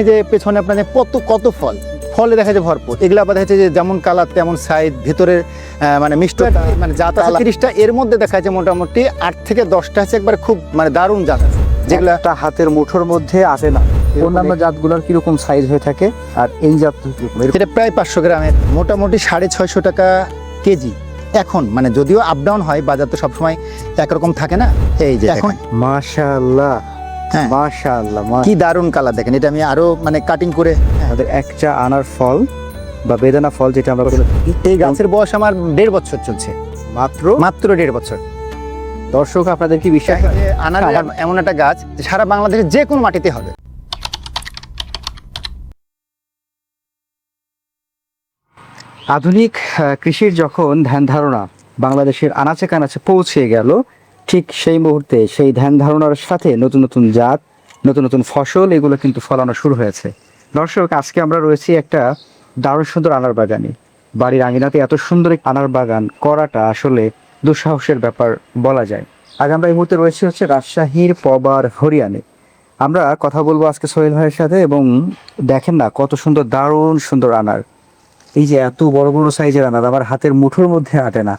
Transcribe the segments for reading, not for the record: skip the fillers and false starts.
এই যে পেছনে আপনাদের কত ফলে দেখা যায় ভরপুর। এগুলো আবার দেখা যাচ্ছে যে যেমন কালার তেমন সাইজ, ভিতরের মানে মিষ্টতা মানে জাত আছে 30টা, এর মধ্যে দেখা যাচ্ছে মোটামুটি 8 থেকে 10টা আছে একবার খুব মানে দারুণ জাত আছে, যেগুলো একটা হাতের মুঠোর মধ্যে আসে না। অন্যান্য জাতগুলোর কিরকম সাইজ হয়ে থাকে আর এই জাত এটা প্রায় 500 গ্রামের, মোটামুটি 650 টাকা কেজি এখন। মানে যদিও আপ ডাউন হয়, বাজার তো সবসময় একরকম থাকে না। এই যে এখন মাশাআল্লাহ, হ্যাঁ মাশাআল্লাহ, কি দারুণ কালার দেখেন। এটা আমি আরো মানে কাটিং করে আমাদের একটা আনার ফল বা বেদানা ফল যেটা আমরা এই গাছের বয়স আমার 1.5 বছর চলছে, মাত্র 1.5 বছর। দর্শক আপনাদের কি বিশ্বাস হয়? আনার এমন একটা গাছ সারা বাংলাদেশের যে কোনো মাটিতে হবে। আধুনিক কৃষির যখন ধ্যান ধারণা বাংলাদেশের আনাচে কানাচে পৌঁছে গেল, ঠিক সেই মুহূর্তে সেই ধ্যান ধারণার সাথে নতুন নতুন জাত, নতুন নতুন ফসল এগুলো কিন্তু ফলানো শুরু হয়েছে। দর্শক, আজকে আমরা রয়েছি একটা দারুণ সুন্দর আনার বাগানে। বাড়ির আঙিনাতে এত সুন্দর এক আনার বাগান করাটা আসলে দুঃসাহসের ব্যাপার বলা যায়। আজ আমরা এই মুহূর্তে রয়েছি হচ্ছে রাজশাহীর পবার হরিয়ানে। আমরা কথা বলবো আজকে সোহেল ভাইয়ের সাথে, এবং দেখেন না কত সুন্দর, দারুণ সুন্দর আনার। এই যে এত বড় বড় সাইজের আনার আমার হাতের মুঠোর মধ্যে আটে না,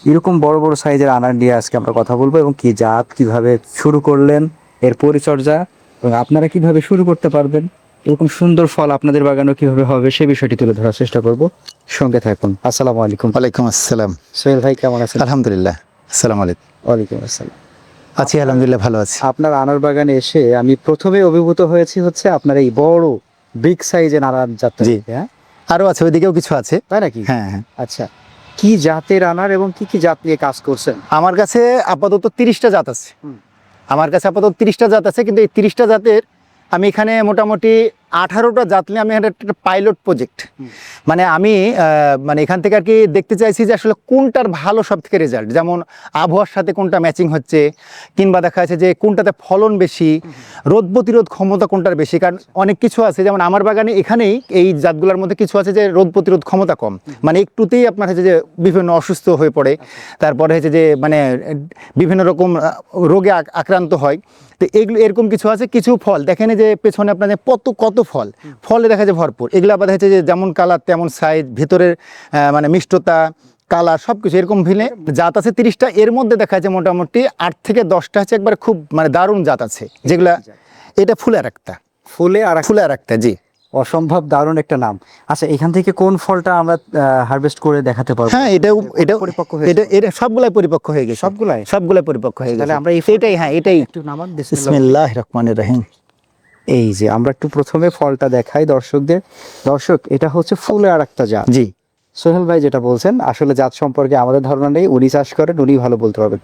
এরকম বড় বড় সাইজের আনার নিয়ে আজকে আমরা কথা বলবো, এবং কি জাত, কিভাবে শুরু করলেন, এর পরিচর্যা, এবং আপনারা কিভাবে শুরু করতে পারবেন, এরকম সুন্দর ফল আপনাদের বাগানও কিভাবে হবে সে বিষয়টি তুলে ধরার চেষ্টা করব। সঙ্গে থাকুন। আসসালামু আলাইকুম। ওয়ালাইকুম আসসালাম। সোহেল ভাই কেমন আছেন? আলহামদুলিল্লাহ। আসসালামু আলাইকুম। ওয়ালাইকুম আসসালাম। আছি আলহামদুলিল্লাহ, ভালো আছি। আপনার আনার বাগানে এসে আমি প্রথমে অভিভূত হয়েছি হচ্ছে আপনার এই বড় বিগ সাইজের আনার জাতটা। জি। হ্যাঁ, আরো আছে, ওইদিকেও কিছু আছে। তাই নাকি? হ্যাঁ হ্যাঁ। আচ্ছা, কি জাতের আনার এবং কি কি জাত নিয়ে কাজ করছেন? আমার কাছে আপাতত 30টা জাত আছে। আমার কাছে আপাতত 30টা জাত আছে, কিন্তু এই 30টা জাতের আমি এখানে মোটামুটি 18টা জাত নিয়ে আমি একটা পাইলট প্রজেক্ট, মানে আমি মানে এখান থেকে আর কি দেখতে চাইছি যে আসলে কোনটার ভালো সব থেকে রেজাল্ট, যেমন আবহাওয়ার সাথে কোনটা ম্যাচিং হচ্ছে, কিংবা দেখা যাচ্ছে যে কোনটাতে ফলন বেশি, রোদ প্রতিরোধ ক্ষমতা কোনটার বেশি। কারণ অনেক কিছু আছে, যেমন আমার বাগানে এখানেই এই জাতগুলোর মধ্যে কিছু আছে যে রোদ প্রতিরোধ ক্ষমতা কম, মানে একটুতেই আপনার হচ্ছে যে বিভিন্ন অসুস্থ হয়ে পড়ে, তারপরে হচ্ছে যে মানে বিভিন্ন রকম রোগে আক্রান্ত হয়। তো এগুলো এরকম কিছু আছে। কিছু ফল দেখেন যে পেছনে আপনাদের কত ফলে দেখা যায় ভরপুর। এগুলো আবার দেখা যাচ্ছে যে যেমন কালার তেমন সাইজ, ভিতরের মানে মিষ্টতা, কালার সব কিছু এরকম ভিলে জাত আছে 30টা, এর মধ্যে দেখা যাচ্ছে মোটামুটি 8 থেকে 10টা আছে একবার খুব মানে দারুণ জাত আছে, যেগুলা এটা ফুলে আর একটা। জি, অসম্ভব দারুণ একটা নাম। আচ্ছা, এখান থেকে কোন ফলটা আমরা হারভেস্ট করে দেখাতে পারবো? হ্যাঁ, এটা পরিপক্ক হয়েছে। এটা সবগুলাই পরিপক্ক হয়ে গেছে, সবগুলাই পরিপক্ক হয়ে গেছে। তাহলে আমরা এটাই একটু নামান। বিসমিল্লাহির রহমানির রহিম। এই যে আমরা একটু প্রথমে ফলটা দেখাই দর্শকদের। দর্শক, এটা হচ্ছে ফুলে আর একটা জাত। জি, সোহেল ভাই যেটা বলছেন, আসলে জাত সম্পর্কে আমাদের ধারণা নেই, উনি চাষ করেন, উনি ভালো বলতে পারবেন।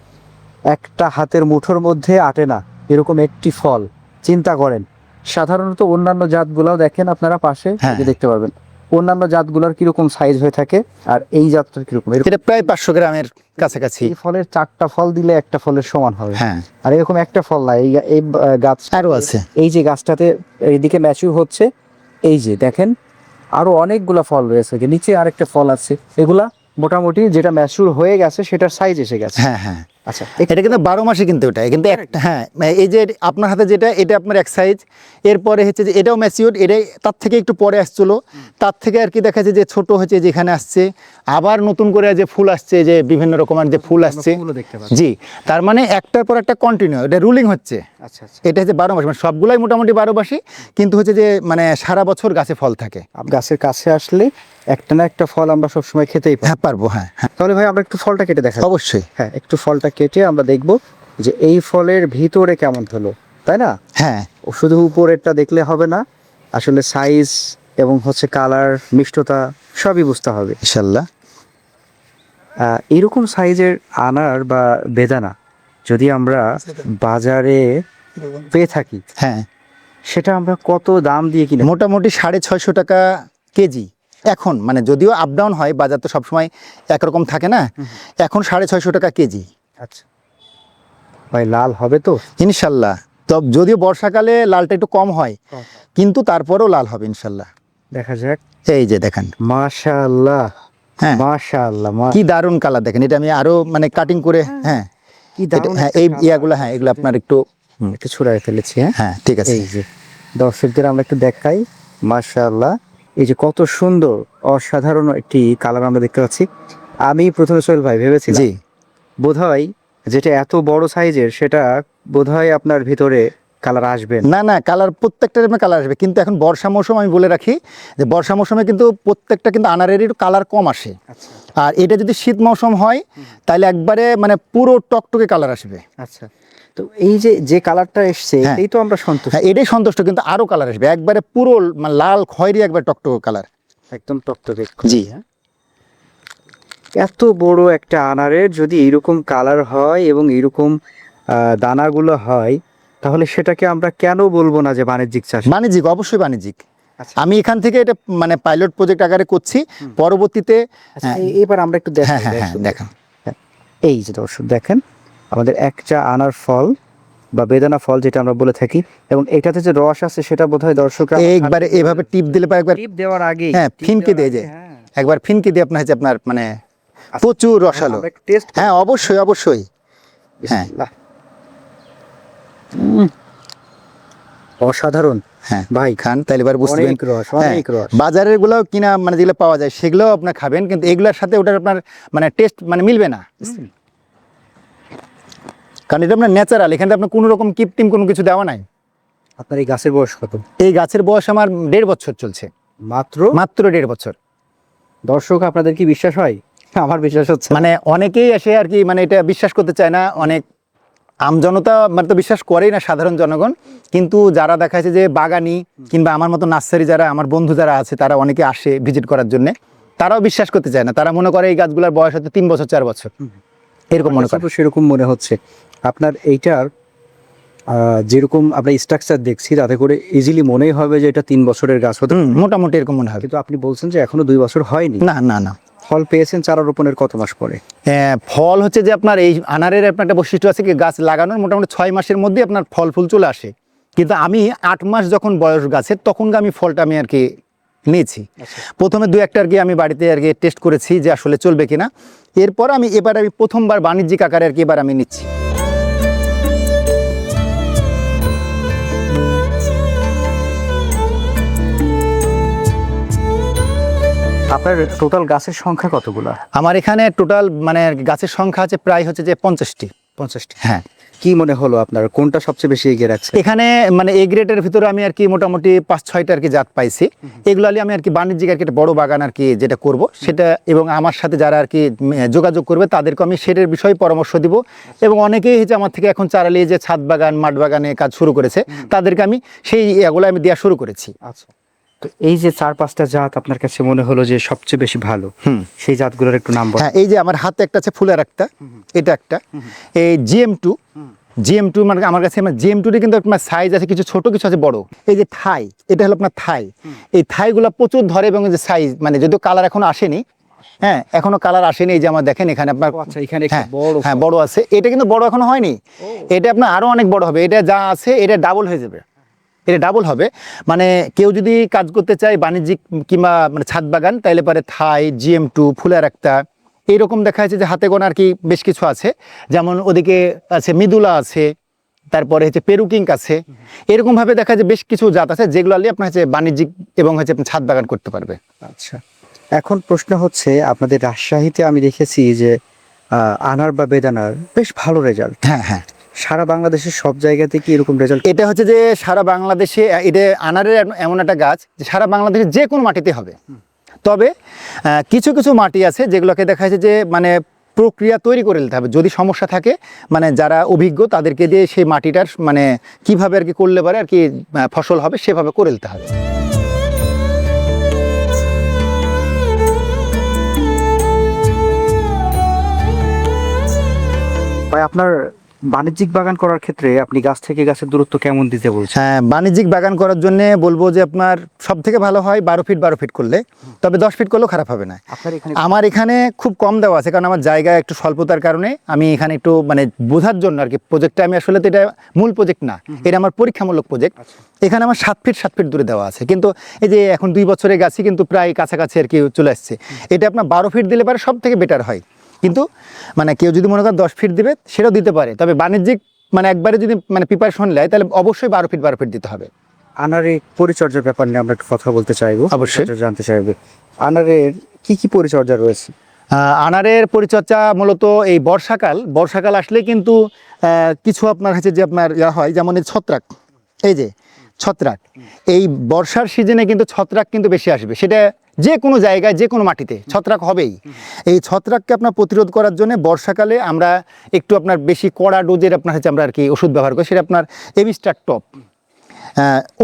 একটা হাতের মুঠোর মধ্যে আটে না এরকম একটি ফল, চিন্তা করেন। সাধারণত অন্যান্য জাতগুলাও দেখেন আপনারা পাশে দেখতে পারবেন, অন্যান্য জাতগুলোর কিরকম সাইজ হয়ে থাকে আর এই জাতটার কিরকম। এটা প্রায় 500 গ্রামের কাছাকাছি। এই ফলের 4টা ফল দিলে একটা ফলের সমান হবে। হ্যাঁ, আর এরকম একটা ফল না, এই গাছ আরো আছে। এই যে গাছটাতে এইদিকে ম্যাচিউর হচ্ছে, এই যে দেখেন আরো অনেকগুলা ফল রয়েছে, নিচে আরেকটা ফল আছে। এগুলা মোটামুটি যেটা ম্যাচিউর হয়ে গেছে সেটার সাইজ এসে গেছে। হ্যাঁ হ্যাঁ। আচ্ছা, এটা কিন্তু 12 মাসে কিন্তু এটা কিন্তু একটা। হ্যাঁ, এই যে আপনার হাতে যেটা, এটা আপনার এক সাইজ, এরপরে হচ্ছে যে এটাও ম্যাচিউর, এটাই তার থেকে একটু পরে আসছিল, তার থেকে আর কি দেখা যাচ্ছে যে ছোট হচ্ছে, যেখানে আসছে আবার নতুন করে যে ফুল আসছে, যে বিভিন্ন রকমের যে ফুল আসছে। জি, তার মানে একটার পর একটা কন্টিনিউ এটা রুলিং হচ্ছে। আচ্ছা, এটা হচ্ছে 12 মাস, মানে সবগুলাই মোটামুটি 12 মাসই, কিন্তু হচ্ছে যে মানে সারা বছর গাছে ফল থাকে। গাছের কাছে আসলে একটা না একটা ফল আমরা সবসময় খেতেই পারবো। হ্যাঁ, তাহলে ভাই আমরা একটু ফলটা কেটে দেখাই। অবশ্যই। হ্যাঁ, একটু ফলটা কেটে আমরা দেখবো যে এই ফলের ভিতরে কেমন হলো, তাই না? হ্যাঁ, শুধু উপরেরটা দেখলে হবে না, আসলে সাইজ এবং হচ্ছে কালার, মিষ্টতা সবই বুঝতে হবে ইনশাল্লাহ। এরকম সাইজের আনার বা বেদানা যদি আমরা বাজারে পেয়ে থাকি, হ্যাঁ, সেটা আমরা কত দাম দিয়ে কিনে? মোটামুটি 650 টাকা কেজি এখন। মানে যদিও আপ ডাউন হয়, বাজার তো সবসময় একরকম থাকে না। এখন 650 টাকা কেজি। আচ্ছা ভাই, লাল হবে তো ইনশাল্লাহ। তবে যদিও বর্ষাকালে লালটা একটু কম হয়, কিন্তু তারপরেও লাল হবে ইনশাল্লাহ। দেখা যাক। এই যে দেখেন, মাশাআল্লাহ, হ্যাঁ মাশাআল্লাহ, কি দারুণ কালার দেখেন। এটা আমি আরো মানে কাটিং করে, হ্যাঁ কি দারুণ। হ্যাঁ, এই ইয়াগুলো, হ্যাঁ এগুলো আপনার একটু একটু ছুড়ায় ফেলেছি। হ্যাঁ হ্যাঁ, ঠিক আছে। এই যে দর্শকদের আমরা একটু দেখাই। মাশাআল্লাহ, এই যে কত সুন্দর অসাধারণ একটি কালার আমরা দেখতে পাচ্ছি। আমি প্রথমে সোহেল ভাই ভেবেছিলাম জি বোধহয় যেটা এত বড় সাইজের সেটা বোধহয় আপনার ভিতরে কালার আসবে না। না না, কালার প্রত্যেকটার কালার আসবে, কিন্তু এখন বর্ষা মৌসুম আমি বলে রাখি যে বর্ষা মৌসুমে কিন্তু প্রত্যেকটা কিন্তু আনারেরই কালার কম আসে। আচ্ছা আর এটা যদি শীত মৌসুম হয় তাহলে একবারে মানে পুরো টকটকে কালার আসবে। আচ্ছা, তো এই যে যে কালারটা এসছে হ্যাঁ। এই তো আমরা সন্তুষ্ট। হ্যাঁ, এটাই সন্তুষ্ট, কিন্তু আরো কালার আসবে একবারে পুরো মানে লাল খয়েরি একবার টকটকে কালার। একদম টকটকে। জি হ্যাঁ, এত বড় একটা আনারের যদি এরকম কালার হয় এবং এরকম দানাগুলো হয়, তাহলে সেটাকে আমরা কেন বলবো না যে বাণিজ্যিক চাষ? বাণিজ্যিক, অবশ্যই বাণিজ্যিক। আচ্ছা। আমি এখান থেকে এটা মানে পাইলট প্রজেক্ট আকারে করছি, পরবর্তীতে আচ্ছা, এবার আমরা একটু দেখাই। হ্যাঁ হ্যাঁ হ্যাঁ দেখান। এই যে দর্শক দেখেন, আমাদের একটা আনার ফল বা বেদানা ফল যেটা আমরা বলে থাকি, এবং এটাতে যে রস আছে সেটা বোধহয় দর্শকরা একবারে এভাবে টিপ দিলে পরে একবার টিপ দেওয়ার আগে, হ্যাঁ ফিনকে দিয়ে যায়, একবার ফিনকে দিয়ে আপনার হচ্ছে আপনার মানে প্রচুর রসালো। টেস্ট। হ্যাঁ অবশ্যই অবশ্যই। হ্যাঁ অসাধারণ। হ্যাঁ ভাই খান, তাহলে এবার বুঝতে অনেক রস, অনেক রস। বাজারের গুলো কিনা মানে যেগুলো পাওয়া যায় সেগুলো আপনার খাবেন, কিন্তু এগুলোর সাথে ওটার আপনার মানে টেস্ট মানে মিলবে না, কারণ এটা আপনার ন্যাচারাল, এখানে আপনার কোনো রকম কৃত্রিম কোনো কিছু দেওয়া নাই। আপনার এই গাছের বয়স কত? এই গাছের বয়স আমার 1.5 বছর চলছে, মাত্র মাত্র 1.5 বছর। দর্শক আপনাদের কি বিশ্বাস হয়? আমার বিশ্বাস হচ্ছে না। মানে অনেকেই এসে আর কি মানে এটা বিশ্বাস করতে চায় না, অনেক আমজনতা মানে তো বিশ্বাস করেই না, সাধারণ জনগণ। কিন্তু যারা দেখা যাচ্ছে যে বাগানি কিংবা আমার মতো নার্সারি যারা আমার বন্ধু যারা আছে তারা অনেকে আসে ভিজিট করার জন্য, তারাও বিশ্বাস করতে চায় না। তারা মনে করে এই গাছগুলোর বয়স হয়তো 3 বছর 4 বছর এরকম মনে করে। তো সেরকম মনে হচ্ছে। আপনার এইটার যেরকম আমরা স্ট্রাকচার দেখছি তাতে করে ইজিলি মনেই হবে যে এটা 3 বছরের গাছ হতে পারে। মোটামুটি এরকম মনে হবে। কিন্তু আপনি বলছেন যে এখনো 2 বছর হয়নি। না না না, ফল পেয়েছেন চারা রোপণের কত মাস পরে? ফল হচ্ছে যে আপনার এই আনারের আপনার একটা বৈশিষ্ট্য আছে কি, গাছ লাগানোর মোটামুটি 6 মাসের মধ্যে আপনার ফল ফুল চলে আসে, কিন্তু আমি 8 মাস যখন বয়স গাছের তখন আমি ফলটা আমি আর কি নিয়েছি। প্রথমে 2-1টা আর কি আমি বাড়িতে আর কি টেস্ট করেছি যে আসলে চলবে কিনা, এরপর আমি এবার আমি প্রথমবার বাণিজ্যিক আকারে আর কি এবার আমি নিচ্ছি। আপনার টোটাল গাছের সংখ্যা কতগুলা? আমার এখানে টোটাল মানে গাছের সংখ্যা আছে প্রায় হচ্ছে যে 50টি। 50টি। হ্যাঁ। কি মনে হলো আপনার কোনটা সবচেয়ে বেশি এগিয়ে রাখছে? এখানে মানে এ গ্রেডের ভিতরে আমি আর কি মোটামুটি 5-6টা আর কি জাত পাইছি। এগুলো আমি আর কি বাণিজ্যিক আর কি একটা বড় বাগান আর কি যেটা করব সেটা, এবং আমার সাথে যারা আর কি যোগাযোগ করবে তাদেরকে আমি সেটার বিষয়ে পরামর্শ দিব। এবং অনেকেই হচ্ছে আমার থেকে এখন চারা নিয়ে যে ছাদ বাগান মাঠ বাগানে কাজ শুরু করেছে, তাদেরকে আমি সেই এগুলো আমি দেওয়া শুরু করেছি। আচ্ছা, তো এই যে 4-5টা জাত আপনার কাছে মনে হলো যে সবচেয়ে বেশি ভালো, সেই জাতগুলোর একটু নাম বলুন। হ্যাঁ, এই যে আমার হাতে একটা আছে ফুলের একটা, এটা একটা এই GM2 মানে আমার কাছে GM2 কিন্তু আপনার সাইজ আছে কিছু ছোট কিছু আছে বড়। এই যে থাই, এটা হলো আপনার থাই, এই থাইগুলো প্রচুর ধরে এবং যে সাইজ মানে যদিও কালার এখনো আসেনি, হ্যাঁ এখনো কালার আসেনি। এই যে আমার দেখেন এখানে আপনার আচ্ছা, এখানে একটা বড়, হ্যাঁ বড় আছে, এটা কিন্তু বড় এখনো হয়নি, এটা আপনার আরো অনেক বড় হবে, এটা যা আছে এটা ডাবল হয়ে যাবে, এটা ডাবল হবে। মানে কেউ যদি কাজ করতে চায় বাণিজ্যিক কিংবা মানে ছাদ বাগান, তাইলে পরে থাই GM2 ফুলের একটা এইরকম দেখা যাচ্ছে যে হাতে গোনা আর কি বেশ কিছু আছে। যেমন ওদিকে আছে মৃদুলা আছে, তারপরে হচ্ছে পেরুকিং আছে, এরকম ভাবে দেখা যায় বেশ কিছু জাত আছে যেগুলো আলি আপনার হচ্ছে বাণিজ্যিক এবং হচ্ছে আপনি ছাদ বাগান করতে পারবে। আচ্ছা, এখন প্রশ্ন হচ্ছে আপনাদের রাজশাহীতে আমি দেখেছি যে আনার বা বেদানার বেশ ভালো রেজাল্ট। হ্যাঁ হ্যাঁ, সারা বাংলাদেশের সব জায়গাতে কি এরকম রেজাল্ট? এটা হচ্ছে যে সারা বাংলাদেশে এটা আনারের এমন একটা গাছ যে সারা বাংলাদেশে যে কোনো মাটিতে হবে। তবে কিছু কিছু মাটি আছে যেগুলোকে দেখা যাচ্ছে যে মানে প্রক্রিয়া তৈরি করে নিতে হবে, যদি সমস্যা থাকে মানে যারা অভিজ্ঞ তাদেরকে দিয়ে সেই মাটিটার মানে কিভাবে আর কি করলে পারে আর কি ফসল হবে সেভাবে করে নিতে হবে। ভাই, আপনার বাণিজ্যিক বাগান করার ক্ষেত্রে আপনি গাছ থেকে গাছের দূরত্ব কেমন দিতে বলছেন? হ্যাঁ, বাণিজ্যিক বাগান করার জন্য বলবো যে আপনার সব থেকে ভালো হয় 12 ফিট করলে, তবে 10 ফিট করলেও খারাপ হবে না। আপনার এখানে আমার এখানে খুব কম দেওয়া আছে, কারণ আমার জায়গা একটু স্বল্পতার কারণে আমি এখানে একটু মানে বোঝার জন্য আর কি প্রজেক্টটা আমি আসলে তো এটা মূল প্রজেক্ট না, এটা আমার পরীক্ষামূলক প্রজেক্ট। এখানে আমার 7 ফিট দূরে দেওয়া আছে, কিন্তু এই যে এখন 2 বছরের গাছই কিন্তু প্রায় কাছাকাছি আর কি চলে আসছে। এটা আপনার 12 ফিট দিলে পারে সব থেকে বেটার হয়, কিন্তু মানে কেউ যদি মনে করেন 10 ফিট দিবে সেটাও দিতে পারে, তবে বাণিজ্যিক মানে একবারে যদি মানে প্রিপারেশন নেয় তাহলে অবশ্যই 12 ফিট দিতে হবে। আনারের পরিচর্যার ব্যাপার নিয়ে আমরা একটু কথা বলতে চাইবো, অবশ্যই। জানতে চাইবো আনারের কি কি পরিচর্যা রয়েছে। আনারের পরিচর্যা মূলত এই বর্ষাকাল আসলে কিন্তু কিছু আপনার হচ্ছে যে আপনার হয়, যেমন এই ছত্রাক, এই যে ছত্রাক, এই বর্ষার সিজনে কিন্তু ছত্রাক কিন্তু বেশি আসবে, সেটা যে কোনো জায়গায় যে কোনো মাটিতে ছত্রাক হবেই। এই ছত্রাককে আপনার প্রতিরোধ করার জন্য বর্ষাকালে আমরা একটু আপনার বেশি কড়া ডোজের আপনার হচ্ছে আমরা আর কি ওষুধ ব্যবহার করি, সেটা আপনার এমিস্টার টপ।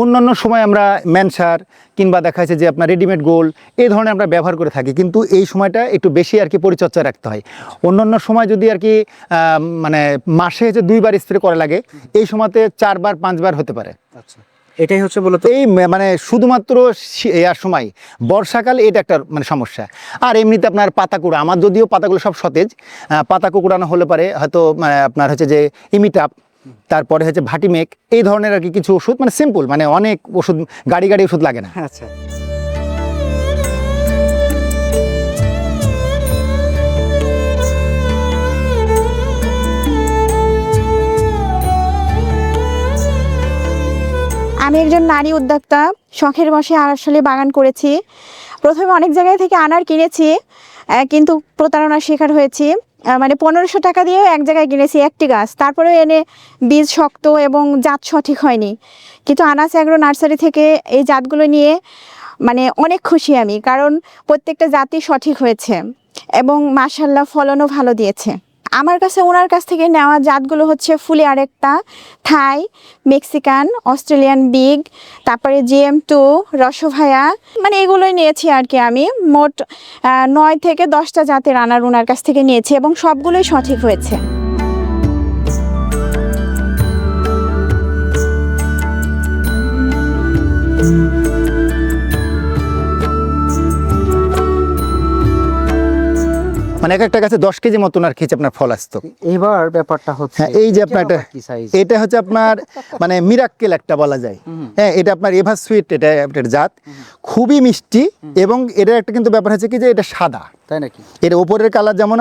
অন্যান্য সময় আমরা ম্যানসার কিংবা দেখা যাচ্ছে যে আপনার রেডিমেড গোল্ড এই ধরনের আমরা ব্যবহার করে থাকি, কিন্তু এই সময়টা একটু বেশি আর কি পরিচর্যা রাখতে হয়। অন্যান্য সময় যদি আর কি মানে মাসে হচ্ছে 2 বার স্প্রে করা লাগে, এই সময়তে 4 বার 5 বার হতে পারে। আচ্ছা, এটাই হচ্ছে মূলত এই মানে শুধুমাত্র এর সময় বর্ষাকাল এটা একটা মানে সমস্যা। আর এমনিতে আপনার পাতা কুড়া, আমার যদিও পাতাগুলো সব সতেজ, পাতা কুড়ানো হলে পারে হয়তো আপনার হচ্ছে যে ইমিটাপ, তারপরে হচ্ছে ভাটিমেক, এই ধরনের আর কি কিছু ওষুধ, মানে সিম্পল, মানে অনেক ওষুধ, গাড়ি ওষুধ লাগে না। আচ্ছা, আমি একজন নারী উদ্যোক্তা, শখের বশে আসলে বাগান করেছি। প্রথমে অনেক জায়গায় থেকে আনার কিনেছি, কিন্তু প্রতারণার শিকার হয়েছি। মানে 1500 টাকা দিয়েও এক জায়গায় কিনেছি একটি গাছ, তারপরেও এনে বীজ শক্ত এবং জাত সঠিক হয়নি। কিন্তু আনাস অ্যাগ্রো নার্সারি থেকে এই জাতগুলো নিয়ে মানে অনেক খুশি আমি, কারণ প্রত্যেকটা জাতই সঠিক হয়েছে এবং মাশাআল্লাহ ফলনও ভালো দিয়েছে। আমার কাছে ওনার কাছ থেকে নেওয়া জাতগুলো হচ্ছে ফুলি আরেকটা, থাই, মেক্সিকান, অস্ট্রেলিয়ান বিগ, তারপরে GM2, রসভায়া, মানে এগুলোই নিয়েছি আর কি। আমি মোট 9 থেকে 10টা জাতের আনার ওনার কাছ থেকে নিয়েছি এবং সবগুলোই সঠিক হয়েছে। মানে এক একটা গাছে 10 কেজি মতন আর খেয়েছে আপনার ফল আসতো। এবার ব্যাপারটা হচ্ছে হ্যাঁ, এই যে আপনার এটা আবার কি size? এটা হচ্ছে আপনার মানে মিরাক্কেল একটা বলা যায়। হ্যাঁ, এটা আপনার এভার সুইট, এটা একটা জাত, খুবই মিষ্টি, এবং এটার একটা কিন্তু ব্যাপার হচ্ছে কি যে এটা সাদা, তাই নাকি? এর ওপরের কালার যেমন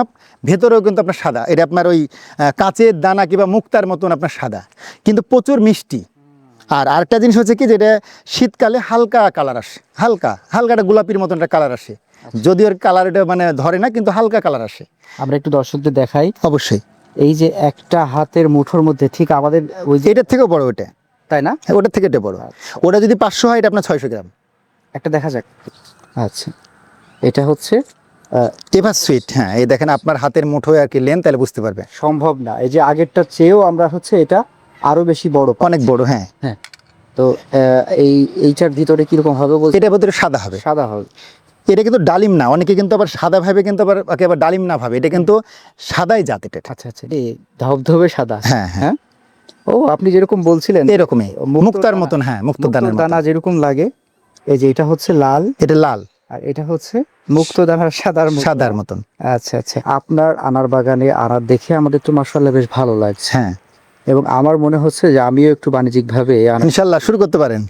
ভেতরেও কিন্তু আপনার সাদা, এটা আপনার ওই কাঁচের দানা কিংবা মুক্তার মতন আপনার সাদা, কিন্তু প্রচুর মিষ্টি। আর আরেকটা জিনিস হচ্ছে কি, যেটা শীতকালে হালকা কালার আসে, হালকা একটা গোলাপির মতন একটা কালার আসে, যদিও কালার এটা মানে ধরে না, কিন্তু হালকা কালার আসে। আমরা একটু দর্শকদের দেখাই। অবশ্যই এই যে একটা হাতের মুঠোর মধ্যে ঠিক আমাদের ওই যে, এটার থেকেও বড় ওটা, তাই না? হ্যাঁ, ওটার থেকে এটা বড়। ওটা যদি 500 হয়, এটা আপনার 600 গ্রাম। একটা দেখা যাক। আচ্ছা, এটা হচ্ছে এভার সুইট। হ্যাঁ, এই দেখেন আপনার হাতের মুঠোয় আর কি লেন, তাহলে বুঝতে পারবে। সম্ভব না, এই যে আগেরটার চেয়েও আমরা হচ্ছে এটা আরো বেশি বড়, অনেক বড়। হ্যাঁ, হ্যাঁ। তো এইটার ভিতরে কিরকম হবে বলতে? এটার ভিতরে সাদা হবে। সাদা হবে। এটা কিন্তু ডালিম না, অনেকে কিন্তু আবার সাদা ভাবে, কিন্তু আবার একেবারে ডালিম না ভাবে, এটা কিন্তু সাদাই জাত এটা। আচ্ছা আচ্ছা, এই ধবধবে সাদা। হ্যাঁ, হ্যাঁ, ও আপনি যেরকম বলছিলেন এরকমই মুক্তার মতন। হ্যাঁ, মুক্তোর দানার মতন। দানা যেরকম লাগে, এই যে এটা হচ্ছে লাল, এটা লাল, আর এটা হচ্ছে মুক্ত দানার সাদার মতন। আচ্ছা আচ্ছা, আপনার আনার বাগানে আনার দেখে আমাদের তো মাশাআল্লাহ বেশ ভালো লাগছে। হ্যাঁ, এবং আমার মনে হচ্ছে যে আমিও একটু বাণিজ্যিকভাবে ইনশাল্লাহ শুরু করতে পারেন।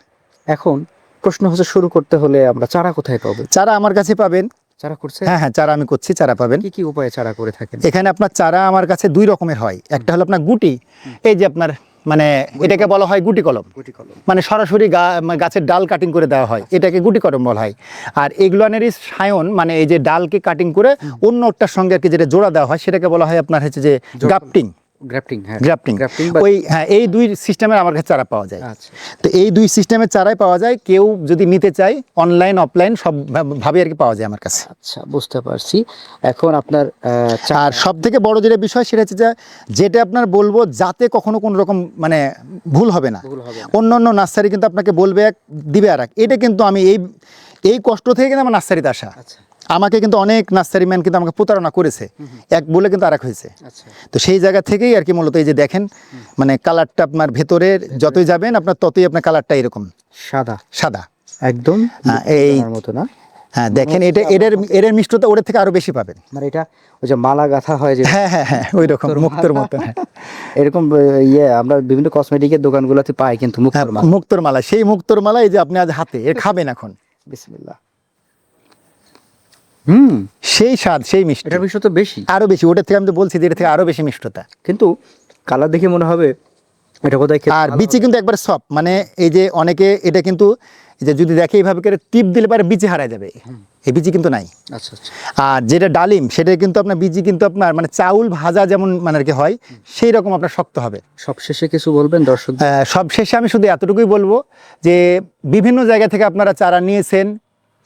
এখন প্রশ্ন হচ্ছে, শুরু করতে হলে আমরা চারা কোথায় পাবো? চারা আমার কাছে পাবেন। চারা করছে? হ্যাঁ, চারা আমি করছি, চারা পাবেন। কি কি উপায়ে চারা করে থাকেন? এখানে আপনার চারা আমার কাছে 2 রকমের হয়। একটা হলো আপনার গুটি, এই যে আপনার মানে এটাকে বলা হয় গুটি কলম, মানে সরাসরি গাছের ডাল কাটিং করে দেওয়া হয়, এটাকে গুটি কলম বলা হয়। আর এগুলানেরই সায়ন, মানে এই যে ডালকে কাটিং করে অন্য একটার সঙ্গে আর কি যেটা জোড়া দেওয়া হয়, সেটাকে বলা হয় আপনার হচ্ছে যে গ্রাফটিং। ওই হ্যাঁ, এই 2 সিস্টেমের আমার কাছে চারা পাওয়া যায়। আচ্ছা, তো এই 2 সিস্টেমের চারাই পাওয়া যায়, কেউ যদি নিতে চায় অনলাইন অফলাইন সব ভাবে আর কি পাওয়া যায় আমার কাছে। আচ্ছা, বুঝতে পারছি। এখন আপনার আর সব থেকে বড় যেটা বিষয়, সেটা হচ্ছে যেটা আপনার বলবো, যাতে কখনো কোনো রকম মানে ভুল হবে না। অন্য নার্সারি কিন্তু আপনাকে বলবে এক, দিবে আর এক। এটা কিন্তু আমি এই কষ্ট থেকে কিন্তু আমার নার্সারিতে আসা। আমাকে কিন্তু অনেক নার্সারি ম্যান কিন্তু আমাকে প্রতারণা করেছে, এক বলে কিন্তু আরেক হয়েছে। তো সেই জায়গা থেকেই আর কি মূলত এই যে দেখেন, মানে কালারটা আপনার ভেতরে যতই যাবেন আপনার ততই আপনার কালারটা এরকম সাদা একদম এই মতো না। হ্যাঁ, দেখেন এটা এর মিষ্টতা ওর থেকে আরো বেশি পাবেন। মানে এটা ওই যে মালা গাঁথা হয় যে, হ্যাঁ, ওই রকম মুক্তোর মতন। এরকম আমরা বিভিন্ন কসমেটিকের দোকানগুলোতে পাই, কিন্তু মুক্তোর মালা, সেই মুক্তোর মালা এই যে আপনি আজ হাতে খাবেন এখন। বিসমিল্লাহ। সেই স্বাদ, সেই মিষ্টি। এটার মিষ্টতা বেশি, আরো বেশি। ওটার থেকে আমি তো বলছি যে এর থেকে আরো বেশি মিষ্টতা। কিন্তু কালার দেখে মনে হবে এটা কোথায় খেতে আর ভালো বিচি হবে? কিন্তু একবার সফট, মানে এই যে অনেকে এটা কিন্তু এই যে যদি দেখে এইভাবে করে টিপ দিলে পারে বিচি হারায় যাবে, এই বিচি কিন্তু নাই। আচ্ছা আচ্ছা। আর যেটা ডালিম সেটা কিন্তু আপনার বিচি কিন্তু আপনার মানে চাউল ভাজা যেমন মানে আর কি হয় সেই রকম আপনার শক্ত হবে। সবশেষে কিছু বলবেন দর্শক? সব শেষে আমি শুধু এতটুকুই বলবো যে বিভিন্ন জায়গা থেকে আপনারা চারা নিয়েছেন,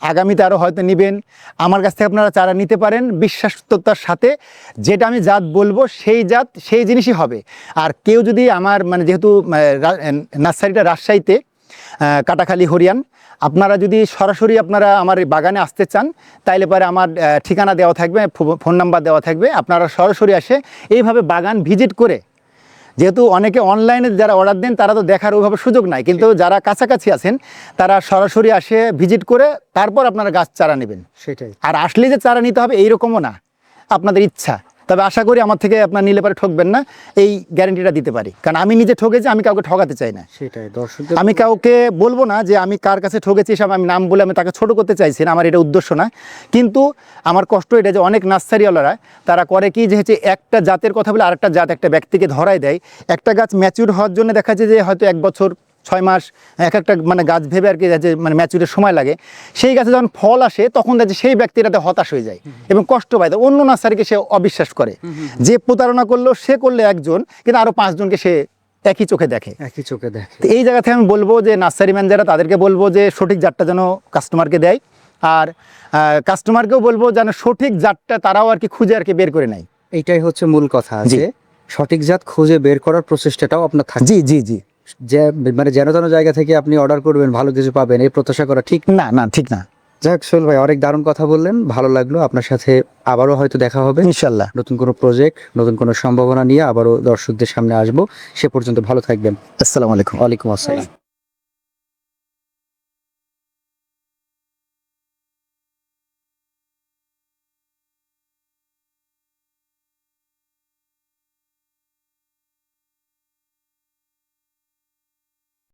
আগামীতে আরও হয়তো নেবেন, আমার কাছ থেকে আপনারা চারা নিতে পারেন বিশ্বস্ততার সাথে। যেটা আমি জাত বলবো সেই জাত সেই জিনিসই হবে। আর কেউ যদি আমার মানে যেহেতু নার্সারিটা রাজশাহীতে, কাটাখালী হরিয়ান, আপনারা যদি সরাসরি আপনারা আমার এই বাগানে আসতে চান তাইলে পরে আমার ঠিকানা দেওয়া থাকবে, ফোন নাম্বার দেওয়া থাকবে, আপনারা সরাসরি আসে এইভাবে বাগান ভিজিট করে, যেহেতু অনেকে অনলাইনে যারা অর্ডার দেন তারা তো দেখার ওইভাবে সুযোগ নাই, কিন্তু যারা কাছাকাছি আছেন তারা সরাসরি আসে ভিজিট করে তারপর আপনারা গাছ চারা নেবেন। সেটাই। আর আসলে যে চারা নিতে হবে এইরকমও না, আপনাদের ইচ্ছা। তবে আশা করি আমার থেকে আপনার নিলে পরে ঠকবেন না, এই গ্যারান্টিটা দিতে পারি, কারণ আমি নিজে ঠকেছি, আমি কাউকে ঠকাতে চাই না। সেটাই দর্শক। আমি কাউকে বলবো না যে আমি কার কাছে ঠকেছি, সব আমি নাম বলে আমি তাকে ছোট করতে চাইছি না, আমার এটা উদ্দেশ্য না। কিন্তু আমার কষ্ট এটা যে অনেক নার্সারিওয়ালারা তারা করে কি, যে হচ্ছে একটা জাতের কথা বলে আরেকটা জাত একটা ব্যক্তিকে ধরাই দেয়। একটা গাছ ম্যাচিউর হওয়ার জন্য দেখা যায় যে হয়তো 1 বছর 6 মাস এক একটা মানে গাছ ভেবে আর কি যে মানে ম্যাচুরের সময় লাগে। সেই গাছে যখন ফল আসে তখন দেখছে সেই ব্যক্তিটাতে হতাশ হয়ে যায় এবং কষ্ট পায়, অন্য নার্সারিকে সে অবিশ্বাস করে। যে প্রতারণা করলো সে করলে একজন, কিন্তু আরও 5 জনকে সে একই চোখে দেখে। একই চোখে দেখে। তো এই জায়গা থেকে আমি বলবো যে নার্সারি ম্যান যারা তাদেরকে বলবো যে সঠিক জাতটা যেন কাস্টমারকে দেয়, আর কাস্টমারকেও বলবো যেন সঠিক জাতটা তারাও আর কি খুঁজে আর কি বের করে নেয়। এইটাই হচ্ছে মূল কথা আছে, সঠিক জাত খুঁজে বের করার প্রচেষ্টাটাও আপনার থাকে। জি জি জি। যে মানে যেন তেন জায়গা থেকে আপনি অর্ডার করবেন ভালো কিছু পাবেন এই প্রত্যাশা করা ঠিক না না, ঠিক না। যাই হোক সোহেল ভাই, অনেক দারুণ কথা বললেন, ভালো লাগলো। আপনার সাথে আবারও হয়তো দেখা হবে ইনশাল্লাহ। নতুন কোনো প্রজেক্ট, নতুন কোনো সম্ভাবনা নিয়ে আবারও দর্শকদের সামনে আসবো। সে পর্যন্ত ভালো থাকবেন। আসসালামু আলাইকুম। ওয়ালাইকুম আসসালাম।